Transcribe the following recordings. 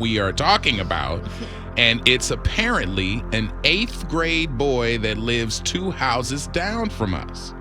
we are talking about, and it's apparently an 8th grade boy that lives 2 houses down from us.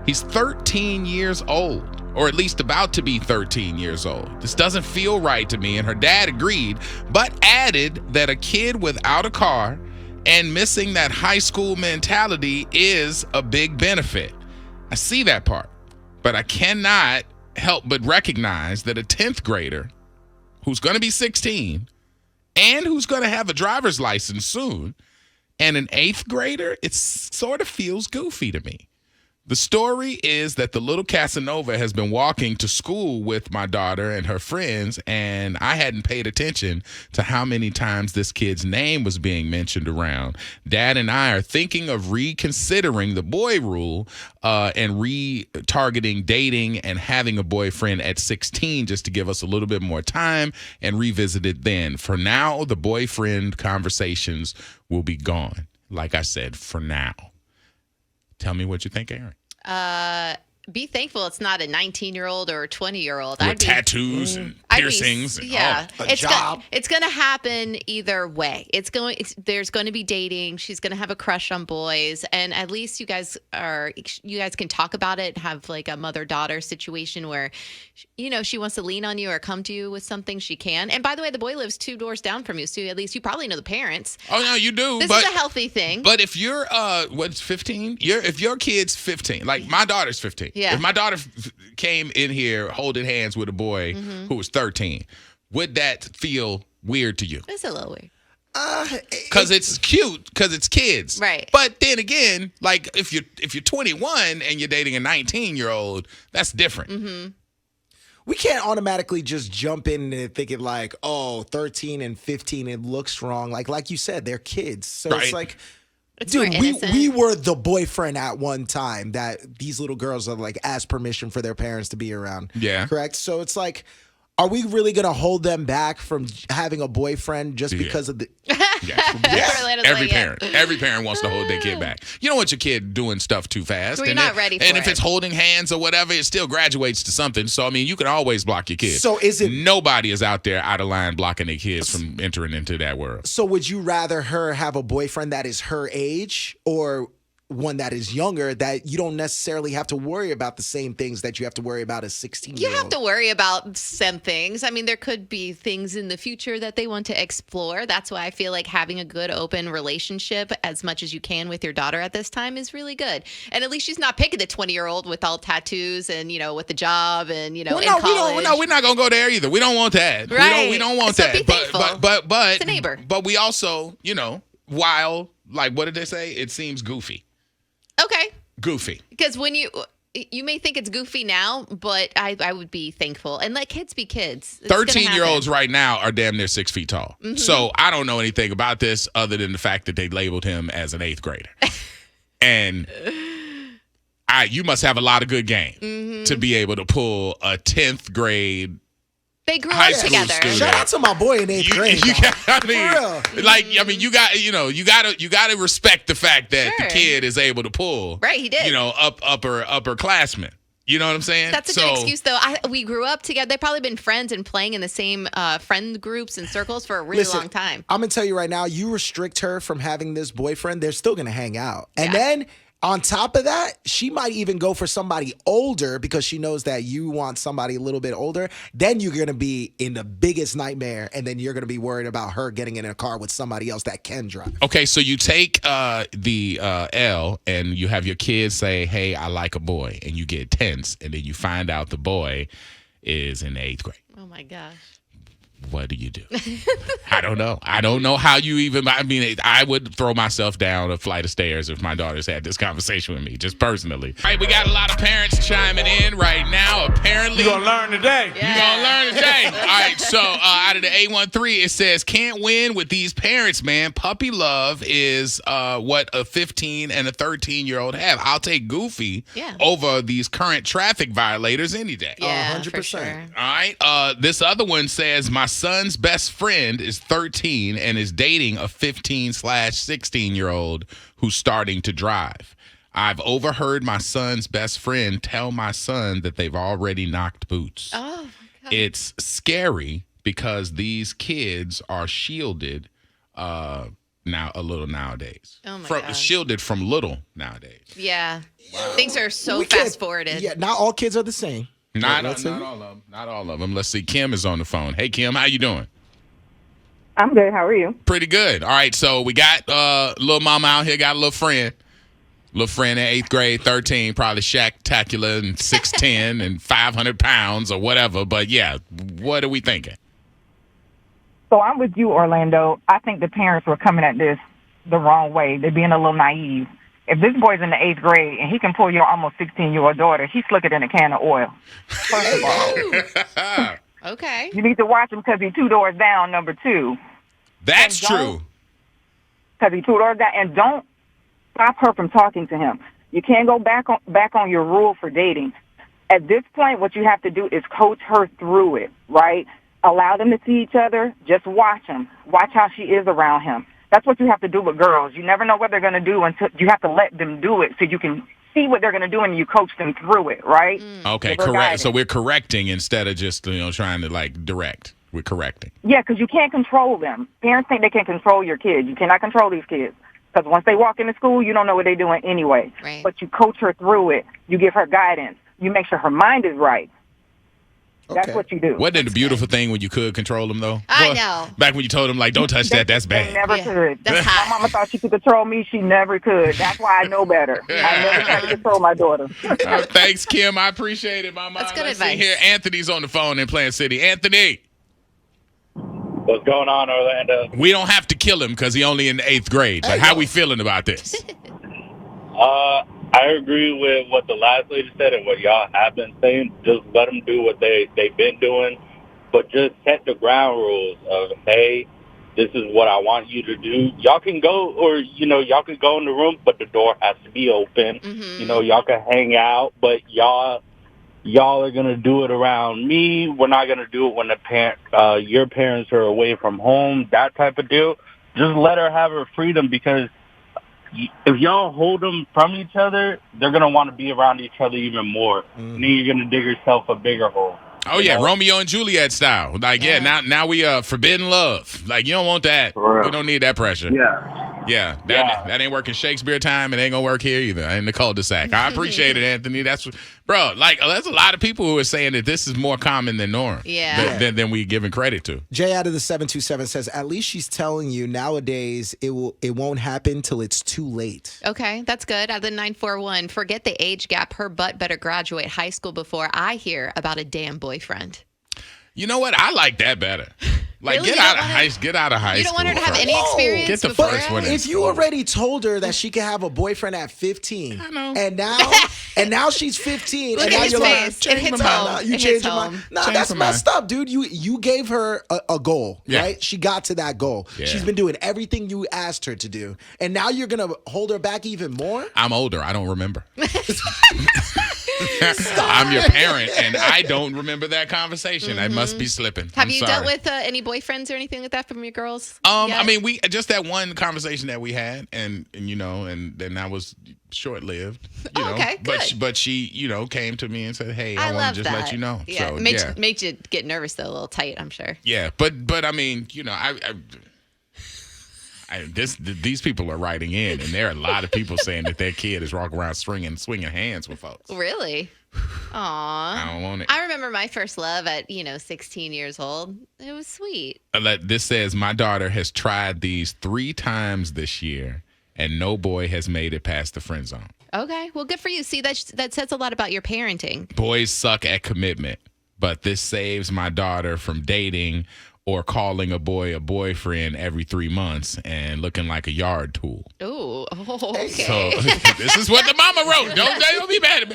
He's 13 years old, or at least about to be 13 years old. This doesn't feel right to me, and her dad agreed, but added that a kid without a car and missing that high school mentality is a big benefit. I see that part, but I cannot help but recognize that a 10th grader who's going to be 16 and who's going to have a driver's license soon, and an 8th grader, it sort of feels goofy to me. The story is that the little Casanova has been walking to school with my daughter and her friends, and I hadn't paid attention to how many times this kid's name was being mentioned around. Dad and I are thinking of reconsidering the boy rule and retargeting dating and having a boyfriend at 16 just to give us a little bit more time and revisit it then. For now, the boyfriend conversations will be gone. Like I said, for now. Tell me what you think, Aaron. Be thankful it's not a 19-year-old or a 20-year-old. With tattoos and piercings. A job. It's going to happen either way. There's going to be dating. She's going to have a crush on boys, and at least you guys can talk about it. Have like a mother-daughter situation where, she wants to lean on you or come to you with something. She can. And by the way, the boy lives 2 doors down from you, so at least you probably know the parents. Oh no, you do. This is a healthy thing. But if you're 15, if your kid's 15, like my daughter's 15. Yeah. If my daughter came in here holding hands with a boy who was 13, would that feel weird to you? It's a little weird. Because it's cute, because it's kids. Right. But then again, like if you're 21 and you're dating a 19-year-old, that's different. Mm-hmm. We can't automatically just jump in and thinking like, 13 and 15, it looks wrong. Like you said, they're kids. So right. It's like, dude, we were the boyfriend at one time that these little girls are like asked permission for their parents to be around. Yeah. Correct? So it's like, are we really going to hold them back from having a boyfriend just because of the... Every parent wants to hold their kid back. You don't want your kid doing stuff too fast. So you're not ready for it. And if it's holding hands or whatever, it still graduates to something. So, I mean, you can always block your kids. So is it... Nobody is out there out of line blocking their kids from entering into that world. So would you rather her have a boyfriend that is her age or one that is younger that you don't necessarily have to worry about the same things that you have to worry about as 16-year-old? You have to worry about some things. I mean, there could be things in the future that they want to explore. That's why I feel like having a good open relationship as much as you can with your daughter at this time is really good. And at least she's not picking the 20-year-old with all tattoos and, with the job and, in college. We're not going to go there either. We don't want that. Right. We don't want so that. Be thankful. But it's a neighbor. But we also, while, like, what did they say? It seems goofy. Okay. Goofy. Because when you may think it's goofy now, but I would be thankful. And let kids be kids. 13-year-olds right now are damn near 6 feet tall. Mm-hmm. So I don't know anything about this other than the fact that they labeled him as an 8th grader. And you must have a lot of good game to be able to pull a 10th grade. They grew up together. Shout out to my boy in 8th grade. You got to respect the fact that the kid is able to pull. Right, he did. Upperclassmen. You know what I'm saying? That's a good excuse, though. We grew up together. They've probably been friends and playing in the same friend groups and circles for a really long time. I'm going to tell you right now, you restrict her from having this boyfriend, they're still going to hang out. And then on top of that, she might even go for somebody older because she knows that you want somebody a little bit older. Then you're going to be in the biggest nightmare, and then you're going to be worried about her getting in a car with somebody else that can drive. Okay, so you take the L and you have your kids say, hey, I like a boy, and you get tense, and then you find out the boy is in 8th grade. Oh, my gosh. What do you do? I don't know. I don't know how you even, I would throw myself down a flight of stairs if my daughters had this conversation with me, just personally. All right, we got a lot of parents chiming in right now. Apparently. You're going to learn today. Yeah. You're going to learn today. All right, so out of the 813, it says, can't win with these parents, man. Puppy love is what a 15 and a 13-year-old have. I'll take Goofy over these current traffic violators any day. Yeah, 100%. for sure. All right, this other one says, my son's best friend is 13 and is dating a 15/16-year-old who's starting to drive. I've overheard my son's best friend tell my son that they've already knocked boots. Oh, my God. It's scary because these kids are shielded now a little nowadays. Oh my from God. Shielded from little nowadays. Yeah. Things are so We can't- fast forwarded. Yeah, not all kids are the same. Not Let's see. all of them. Not all of them. Let's see. Kim is on the phone. Hey, Kim, how you doing? I'm good. How are you? Pretty good. All right, so we got little mama out here, got a little friend. Little friend in 8th grade, 13, probably Shaq-tacular and 6'10" and 500 pounds or whatever. But, yeah, what are we thinking? So I'm with you, Orlando. I think the parents were coming at this the wrong way. They're being a little naive. If this boy's in the 8th grade and he can pull your almost 16-year-old daughter, he's slicker than a can of oil. First of all, Okay. you need to watch him because he's 2 doors down, number 2. That's And don't- true. Because he's 2 doors down. And don't stop her from talking to him. You can't go back on your rule for dating. At this point, what you have to do is coach her through it, right? Allow them to see each other. Just watch them. Watch how she is around him. That's what you have to do with girls. You never know what they're going to do until you have to let them do it so you can see what they're going to do and you coach them through it, right? Okay, Give her correct. guidance. So we're correcting instead of just, trying to, direct. We're correcting. Yeah, because you can't control them. Parents think they can control your kids. You cannot control these kids. Because once they walk into school, you don't know what they're doing anyway. Right. But you coach her through it. You give her guidance. You make sure her mind is right. That's Okay. what you do. Wasn't it a beautiful thing when you could control them, though? I Well, know. Back when you told them, don't touch that, that's They bad. never Yeah, could. that's My hot. mama thought she could control me. She never could. That's why I know better. I never tried to control my daughter. Thanks, Kim. I appreciate it, Mama. That's good Let's see advice. here. Anthony's on the phone in Plant City. Anthony, What's going on, Orlando? we don't have to kill him because he only in the 8th grade. But Hey, how yo. we feeling about this? I agree with what the last lady said and what y'all have been saying. Just let them do what they've been doing, but just set the ground rules of, hey, this is what I want you to do. Y'all can go, or, y'all can go in the room, but the door has to be open. Mhm. Y'all can hang out, but y'all are going to do it around me. We're not going to do it when your parents are away from home, that type of deal. Just let her have her freedom, because if y'all hold them from each other, they're going to want to be around each other even more. And then you're going to dig yourself a bigger hole. Oh, yeah, Romeo and Juliet style. Now we forbidden love. You don't want that. For real. We don't need that pressure. Yeah. That ain't working Shakespeare time. It ain't gonna work here either in the cul-de-sac. I appreciate it, Anthony. That's bro. There's a lot of people who are saying that this is more common than norm. Yeah. Than we giving credit to. Jay out of the 727 says, at least she's telling you nowadays it won't happen till it's too late. Okay, that's good. Out of the 941, forget the age gap. Her butt better graduate high school before I hear about a damn boyfriend. You know what? I like that better. Really? Get You out don't of wanna- high school. Get out of high school. You don't want her to have first. any experience Get the before first that? one in If you school. already told her that she could have a boyfriend at 15, I know. and now she's 15, Look and at now his you're face. like, It hits my mind. home. you It changed hits your home. mind. Nah, Change that's my messed up, dude. You gave her a goal, Yeah. right? She got to that goal. Yeah. She's been doing everything you asked her to do, and now you're gonna hold her back even more. I'm older. I don't remember. I'm your parent, and I don't remember that conversation. I must be slipping. Have I'm you sorry. dealt with any boyfriends or anything like that from your girls? I yet? mean, we just that one conversation that we had, and then that was short lived. Okay, good. But she, came to me and said, "Hey, I, I want love to just that. let you know." Yeah, So, made you get nervous though, a little tight. I'm sure. yeah. But I mean, these people are writing in, and there are a lot of people saying that their kid is walking around swinging hands with folks. Really? Aw. I don't want it. I remember my first love at 16 years old. It was sweet. This says my daughter has tried these 3 times this year, and no boy has made it past the friend zone. Okay, well, good for you. See, that says a lot about your parenting. Boys suck at commitment, but this saves my daughter from dating or calling a boy a boyfriend every 3 months and looking like a yard tool. Ooh, okay. So this is what the mama wrote. Don't be mad at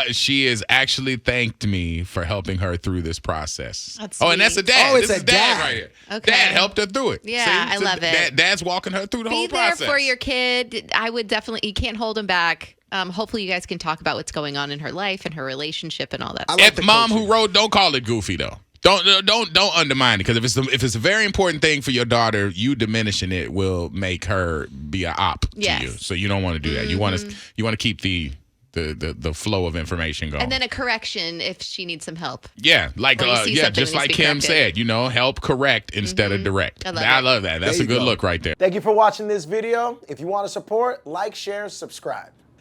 me. She has actually thanked me for helping her through this process. That's and that's a sweet. dad. Oh, it's this a is dad dad. right here. Okay. Dad helped her through it. Yeah, See? I So love it. Dad's walking her through the Be whole there process. for your kid. I would definitely. You can't hold him back. Hopefully, you guys can talk about what's going on in her life and her relationship and all that. I love If the mom coaching. who wrote, don't call it goofy though. Don't undermine it, because if it's a very important thing for your daughter, you diminishing it will make her be a op Yes. to you. So you don't want to do that. You want to keep the the flow of information going. And then a correction if she needs some help. Yeah, like Or you see something just that like needs to be Kim corrected. said, help correct instead of direct. I love it. that. That's There a you good go. look right there. Thank you for watching this video. If you want to support, like, share, subscribe.